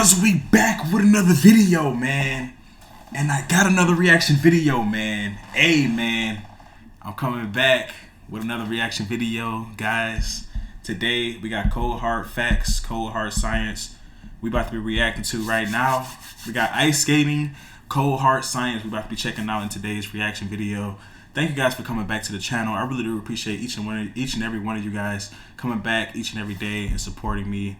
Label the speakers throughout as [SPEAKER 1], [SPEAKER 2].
[SPEAKER 1] guys, we back with another video, man. And I got another reaction video, man. Hey, man, I'm coming back with another reaction video, guys. Today, we got cold hard facts, cold hard science. We about to be reacting to right now. We got ice skating, cold hard science. We about to be checking out in today's reaction video. Thank you guys for coming back to the channel. I really do appreciate each and every one of you guys coming back each and every day and supporting me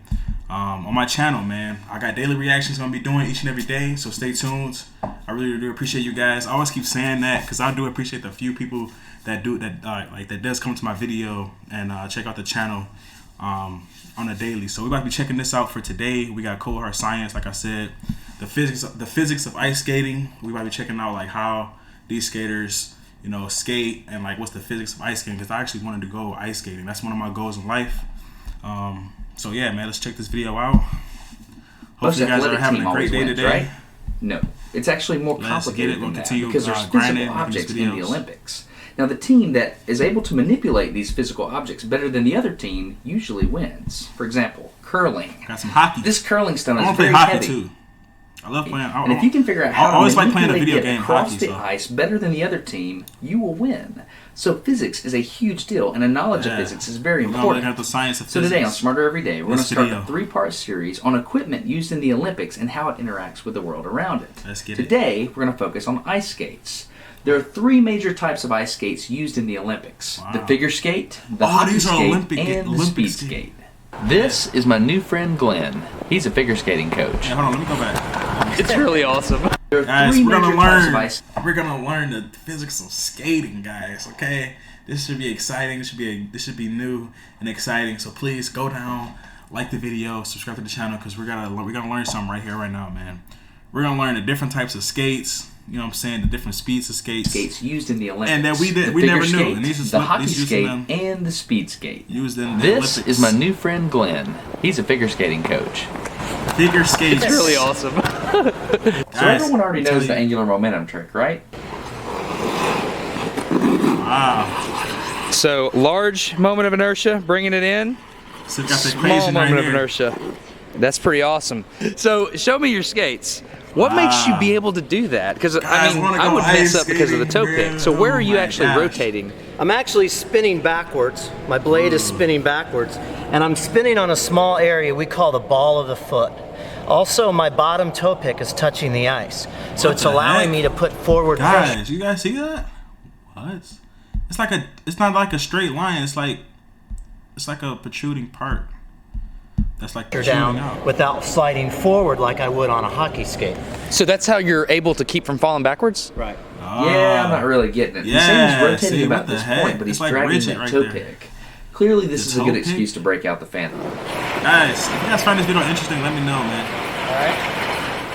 [SPEAKER 1] on my channel, man. I got daily reactions I'm gonna be doing each and every day, so stay tuned. I really do appreciate you guys. I always keep saying that because I do appreciate the few people that do that, that does come to my video and check out the channel on a daily. So we about to be checking this out for today. We got cold hard science, like I said, the physics of ice skating. We about to be checking out like how these skaters, you know, skate and like what's the physics of ice skating, because I actually wanted to go ice skating. That's one of my goals in life. So yeah, man, let's check this video out. Hopefully you guys are having a great day today.
[SPEAKER 2] Right? No, it's actually more complicated than that because there's physical objects in the Olympics. Now, the team that is able to manipulate these physical objects better than the other team usually wins. For example, curling.
[SPEAKER 1] Got some hockey.
[SPEAKER 2] This curling stone is
[SPEAKER 1] I
[SPEAKER 2] very
[SPEAKER 1] play hockey
[SPEAKER 2] heavy.
[SPEAKER 1] too. I love playing.
[SPEAKER 2] And if you can figure out how
[SPEAKER 1] always
[SPEAKER 2] to
[SPEAKER 1] like playing a
[SPEAKER 2] manipulate
[SPEAKER 1] video
[SPEAKER 2] it
[SPEAKER 1] game
[SPEAKER 2] across
[SPEAKER 1] hockey,
[SPEAKER 2] the ice better than the other team, you will win. So physics is a huge deal, and a knowledge of physics is very important.
[SPEAKER 1] Got the science of
[SPEAKER 2] so
[SPEAKER 1] physics.
[SPEAKER 2] Today on Smarter Every Day, we're going to start a 3-part series on equipment used in the Olympics and how it interacts with the world around it.
[SPEAKER 1] Let's get
[SPEAKER 2] Today, we're going to focus on ice skates. There are 3 major types of ice skates used in the Olympics. Wow. The figure skate, the hockey skate, and the speed skate. This is my new friend Glenn. He's a figure skating coach.
[SPEAKER 1] Hey, hold on, let me go back.
[SPEAKER 2] It's really awesome. There are
[SPEAKER 1] guys,
[SPEAKER 2] 3 major types of ice.
[SPEAKER 1] We're gonna learn the physics of skating, guys. Okay, this should be exciting. This should be new and exciting. So please go down, like the video, subscribe to the channel, because we're gonna learn something right here, right now, man. We're gonna learn the different types of skates. You know what I'm saying? The different speeds of skates.
[SPEAKER 2] Skates used in the Olympics.
[SPEAKER 1] And that we never knew. And
[SPEAKER 2] the hockey skate and the speed skate.
[SPEAKER 1] Used in the
[SPEAKER 2] Olympics.
[SPEAKER 1] This
[SPEAKER 2] is my new friend Glenn. He's a figure skating coach.
[SPEAKER 1] Figure skates.
[SPEAKER 2] It's really awesome. So everyone already knows the angular momentum trick, right?
[SPEAKER 1] Wow.
[SPEAKER 3] So large moment of inertia, bringing it in.
[SPEAKER 1] So got the
[SPEAKER 3] small moment of inertia. That's pretty awesome. So show me your skates. What makes you be able to do that? Because I mean, I would mess up because of the toe pick. So where are you actually rotating?
[SPEAKER 4] I'm actually spinning backwards. My blade is spinning backwards, and I'm spinning on a small area we call the ball of the foot. Also, my bottom toe pick is touching the ice, so it's allowing me to put forward pressure.
[SPEAKER 1] Guys, you guys see that? What? It's not like a straight line. It's like a protruding part. That's like
[SPEAKER 4] down
[SPEAKER 1] out
[SPEAKER 4] without sliding forward like I would on a hockey skate.
[SPEAKER 3] So that's how you're able to keep from falling backwards?
[SPEAKER 4] Right.
[SPEAKER 2] Yeah, I'm not really getting it.
[SPEAKER 1] Yeah,
[SPEAKER 2] He's rotating about this point, but he's
[SPEAKER 1] like
[SPEAKER 2] dragging that
[SPEAKER 1] right
[SPEAKER 2] toe
[SPEAKER 1] there.
[SPEAKER 2] pick. Clearly, this is a good
[SPEAKER 1] pick?
[SPEAKER 2] excuse to break out the Phantom.
[SPEAKER 1] Guys, if you guys find this video interesting, let me know, man.
[SPEAKER 4] Alright.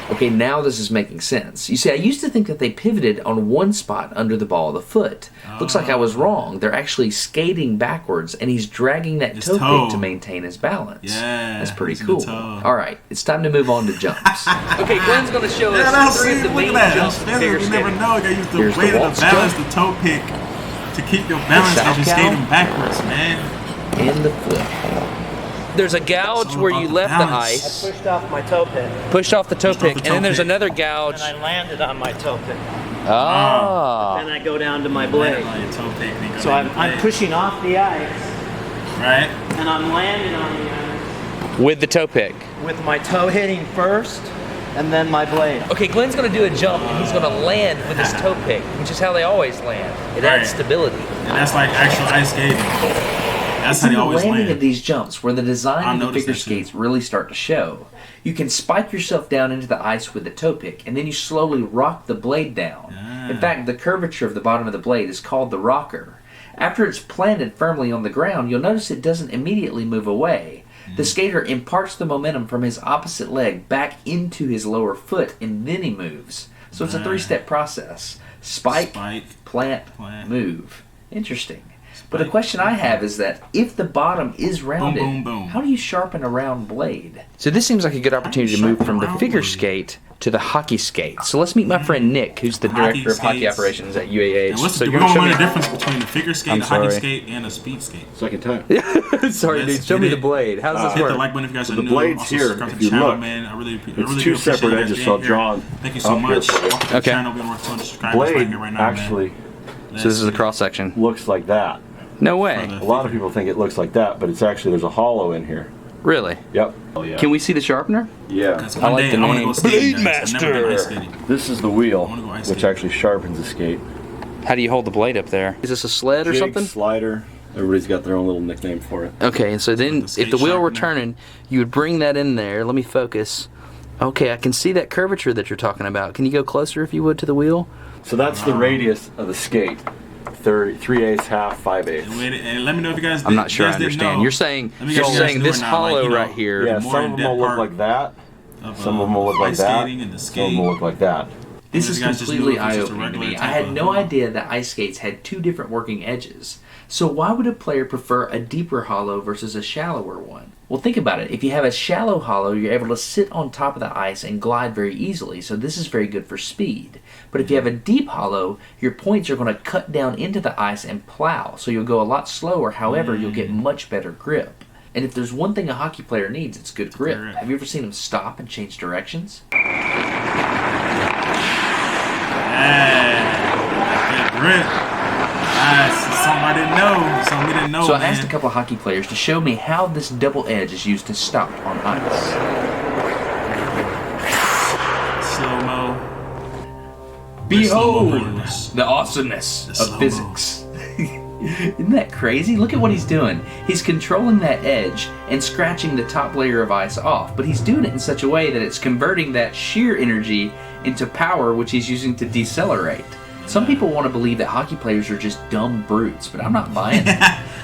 [SPEAKER 2] Okay, now this is making sense. You see, I used to think that they pivoted on one spot under the ball of the foot. Looks like I was wrong. They're actually skating backwards, and he's dragging that toe pick to maintain his balance.
[SPEAKER 1] Yeah,
[SPEAKER 2] that's pretty cool. All right, it's time to move on to jumps.
[SPEAKER 3] Okay, Glenn's going to show us 3 of the main jumps in figure
[SPEAKER 1] You never
[SPEAKER 3] skating.
[SPEAKER 1] know. You gotta use the weight to balance the toe pick to keep your balance as you're skating backwards, man.
[SPEAKER 2] And the flip.
[SPEAKER 3] There's a gouge where you left the ice.
[SPEAKER 4] I pushed off my toe pick.
[SPEAKER 3] Pushed off the toe pick, and then there's another gouge.
[SPEAKER 4] And I landed on my toe pick.
[SPEAKER 3] Ah.
[SPEAKER 4] Then I go down to my blade. So I'm pushing off the ice.
[SPEAKER 1] Right.
[SPEAKER 4] And I'm landing on the ice.
[SPEAKER 3] With the toe pick.
[SPEAKER 4] With my toe hitting first, and then my blade.
[SPEAKER 3] Okay, Glenn's going to do a jump, and he's going to land with his toe pick, which is how they always land. It adds stability.
[SPEAKER 1] And that's like actual ice skating. That's how they always land.
[SPEAKER 2] Landing of these jumps where the design of the figure skates really start to show. You can spike yourself down into the ice with the toe pick, and then you slowly rock the blade down. In fact, the curvature of the bottom of the blade is called the rocker. After it's planted firmly on the ground, you'll notice it doesn't immediately move away. The skater imparts the momentum from his opposite leg back into his lower foot, and then he moves. So it's a 3-step process. Spike, plant, move. Interesting. But a question I have is that if the bottom is rounded, how do you sharpen a round blade?
[SPEAKER 3] So this seems like a good opportunity to move from the figure skate to the hockey skate. So let's meet my friend Nick, who's the director of hockey operations at UAH.
[SPEAKER 1] And what's
[SPEAKER 3] so
[SPEAKER 1] the difference between the figure skate, the hockey skate, and a speed skate?
[SPEAKER 5] Second time.
[SPEAKER 3] Sorry, dude. Show me the blade. How does this work?
[SPEAKER 1] Hit the like button if you guys are
[SPEAKER 5] the
[SPEAKER 1] new.
[SPEAKER 5] blade's here. If you look,
[SPEAKER 1] man. I really
[SPEAKER 5] it's two separate edges, so I've drawn.
[SPEAKER 1] Thank you so much.
[SPEAKER 3] Okay.
[SPEAKER 5] Blade actually.
[SPEAKER 3] So this is the cross section.
[SPEAKER 5] Looks like that.
[SPEAKER 3] No way.
[SPEAKER 5] A lot of people think it looks like that, but it's actually there's a hollow in here.
[SPEAKER 3] Really?
[SPEAKER 5] Yep. Oh, yeah.
[SPEAKER 3] Can we see the sharpener?
[SPEAKER 5] Yeah.
[SPEAKER 3] I like the name.
[SPEAKER 1] Blade Master.
[SPEAKER 5] This is the wheel, which actually sharpens the skate.
[SPEAKER 3] How do you hold the blade up there? Is this a sled or
[SPEAKER 5] Jig,
[SPEAKER 3] something?
[SPEAKER 5] Slider. Everybody's got their own little nickname for it.
[SPEAKER 3] Okay, and so then if the wheel were turning, you would bring that in there. Let me focus. Okay, I can see that curvature that you're talking about. Can you go closer, if you would, to the wheel?
[SPEAKER 5] So that's the radius of the skate. 3/8, half, 5/8.
[SPEAKER 1] And let me know if you guys.
[SPEAKER 3] I'm not sure I understand. You're saying this hollow right here.
[SPEAKER 5] Yeah, some of them will look like that. Some of them will look like that. Some of them will look like that.
[SPEAKER 2] This is completely eye-opening to me. I had no idea that ice skates had two different working edges. So why would a player prefer a deeper hollow versus a shallower one? Well, think about it. If you have a shallow hollow, you're able to sit on top of the ice and glide very easily, so this is very good for speed. But if you have a deep hollow, your points are going to cut down into the ice and plow, so you'll go a lot slower. However, you'll get much better grip. And if there's one thing a hockey player needs, it's good grip. Have you ever seen him stop and change directions?
[SPEAKER 1] Good grip. Something I didn't know. Something we didn't know.
[SPEAKER 2] So I asked a couple of hockey players to show me how this double edge is used to stop on ice.
[SPEAKER 1] Slow-mo.
[SPEAKER 2] Behold the awesomeness of physics. Isn't that crazy? Look at what he's doing. He's controlling that edge and scratching the top layer of ice off, but he's doing it in such a way that it's converting that shear energy into power, which he's using to decelerate. Some people want to believe that hockey players are just dumb brutes, but I'm not buying it.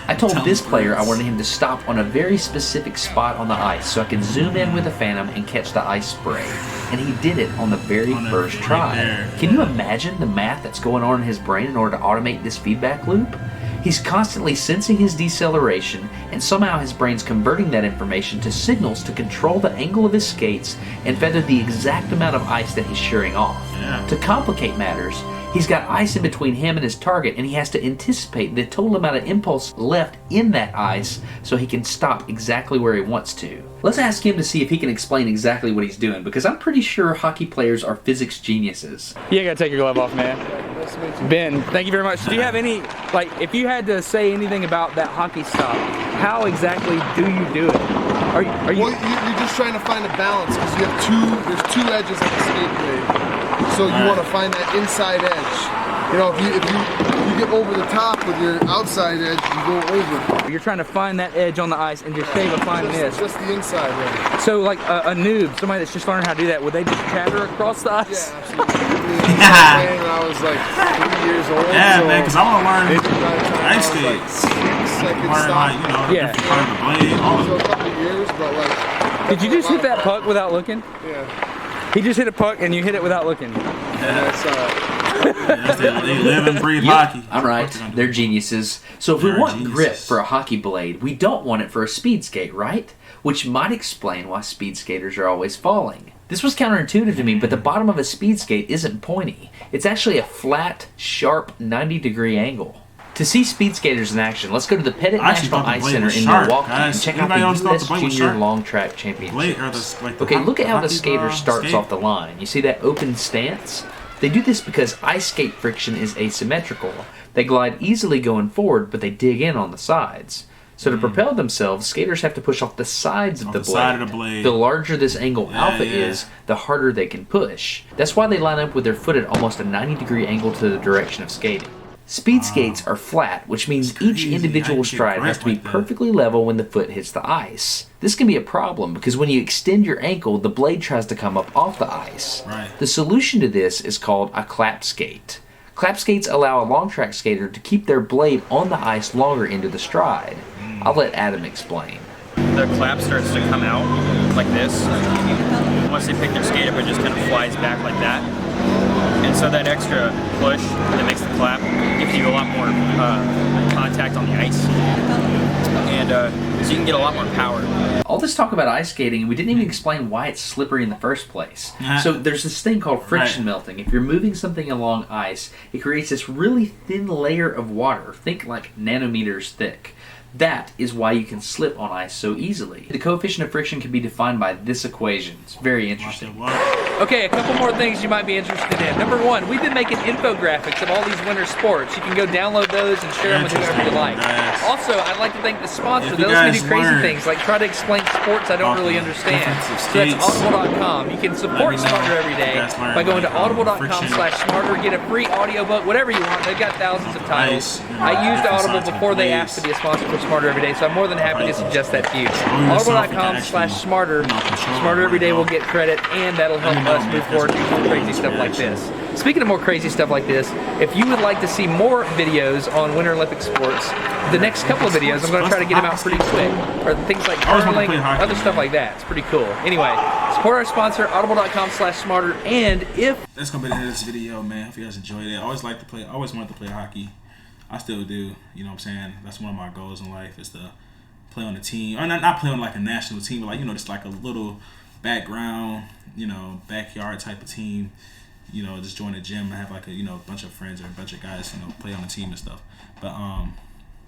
[SPEAKER 2] I told this player I wanted him to stop on a very specific spot on the ice so I could zoom in with a Phantom and catch the ice spray. And he did it on the very first try. Can you imagine the math that's going on in his brain in order to automate this feedback loop? He's constantly sensing his deceleration, and somehow his brain's converting that information to signals to control the angle of his skates and feather the exact amount of ice that he's shearing off. To complicate matters, he's got ice in between him and his target, and he has to anticipate the total amount of impulse left in that ice so he can stop exactly where he wants to. Let's ask him to see if he can explain exactly what he's doing, because I'm pretty sure hockey players are physics geniuses.
[SPEAKER 3] You gotta take your glove off, man. Ben, thank you very much. Do you have any, like, if you had to say anything about that hockey stop, how exactly do you do it? Are you
[SPEAKER 6] well, you're just trying to find a balance, because you have there's two edges on the skate blade. So you want to find that inside edge. You know, if you get over the top with your outside edge, you go over.
[SPEAKER 3] You're trying to find that edge on the ice and just shave a fine miss.
[SPEAKER 6] Just the inside edge.
[SPEAKER 3] So like a noob, somebody that's just learning how to do that, would they just chatter across the ice?
[SPEAKER 6] Yeah, absolutely. I was like 3 years old.
[SPEAKER 1] Yeah,
[SPEAKER 6] so
[SPEAKER 1] man, because I want to learn ice skates.
[SPEAKER 6] Learn
[SPEAKER 1] like, you know,
[SPEAKER 3] yeah.
[SPEAKER 1] different part of the blade, all of
[SPEAKER 6] So
[SPEAKER 1] it.
[SPEAKER 6] a couple of years, but like.
[SPEAKER 3] Did you just hit that puck without looking?
[SPEAKER 6] Yeah.
[SPEAKER 3] He just hit a puck and you hit it without looking.
[SPEAKER 1] They live and breathe hockey.
[SPEAKER 2] I'm right. They're geniuses. So if we want grip for a hockey blade, we don't want it for a speed skate, right? Which might explain why speed skaters are always falling. This was counterintuitive to me, but the bottom of a speed skate isn't pointy. It's actually a flat, sharp 90-degree angle. To see speed skaters in action, let's go to the Pettit National Ice Center in Milwaukee and check out the U.S. Junior Long Track Championship. Okay, look at how the skater starts off the line. You see that open stance? They do this because ice skate friction is asymmetrical. They glide easily going forward, but they dig in on the sides. So to propel themselves, skaters have to push off the sides of the blade. The larger this angle alpha is, the harder they can push. That's why they line up with their foot at almost a 90-degree angle to the direction of skating. Speed skates are flat, which means each individual stride has to be perfectly level when the foot hits the ice. This can be a problem because when you extend your ankle, the blade tries to come up off the ice. The solution to this is called a clap skate. Clap skates allow a long track skater to keep their blade on the ice longer into the stride. I'll let Adam explain.
[SPEAKER 7] The clap starts to come out like this. Once they pick their skate up, it just kind of flies back like that. And so that extra push that makes the clap gives you a lot more contact on the ice. and so you can get a lot more power.
[SPEAKER 2] All this talk about ice skating, we didn't even explain why it's slippery in the first place. So there's this thing called friction melting. If you're moving something along ice, it creates this really thin layer of water. Think like nanometers thick. That is why you can slip on ice so easily. The coefficient of friction can be defined by this equation. It's very interesting.
[SPEAKER 3] Okay, a couple more things you might be interested in. Number one, we've been making infographics of all these winter sports. You can go download those and share them with whoever you like. Also, I'd like to thank the sponsor. They let me do crazy things, like try to explain sports I don't really understand. So that's audible.com. You can support Smarter every day by going to audible.com/smarter, get a free audiobook, whatever you want. They've got thousands of titles. I used Audible before they asked to be a sponsor for Smarter every day, so I'm more than happy to suggest that to you. Audible.com/smarter. Smarter every day will get credit, and that'll help us move forward to more crazy stuff like this. Speaking of more crazy stuff like this, if you would like to see more videos on Winter Olympic sports, the next couple of videos, I'm going to try to get them out pretty quick. Or things like curling, other stuff like that. It's pretty cool. Anyway, support our sponsor, audible.com/smarter, and if...
[SPEAKER 1] That's going to be the end of this video, man. Hope you guys enjoyed it. I always wanted to play hockey. I still do, you know what I'm saying? That's one of my goals in life, is to play on a team. Or not play on like a national team, but like, you know, just like a little background, you know, backyard type of team. You know, just join a gym and have like a, you know, bunch of friends or a bunch of guys, you know, play on the team and stuff. But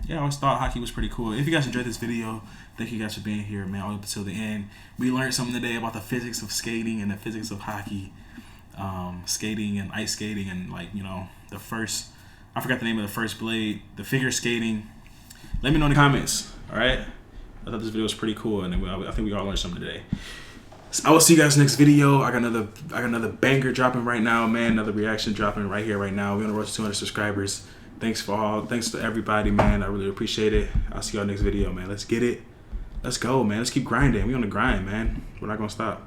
[SPEAKER 1] yeah, I always thought hockey was pretty cool. If you guys enjoyed this video, thank you guys for being here, man, all up until the end. We learned something today about the physics of skating and the physics of hockey, skating and ice skating, and like, you know, the first, I forgot the name of the first blade, the figure skating. Let me know in the comments, all right? I thought this video was pretty cool, and I think we all learned something today. I will see you guys next video. I got another banger dropping right now, man. Another reaction dropping right here, right now. We're on the road to 200 subscribers. Thanks to everybody, man. I really appreciate it. I'll see y'all next video, man. Let's get it. Let's go, man. Let's keep grinding. We on the grind, man. We're not gonna stop.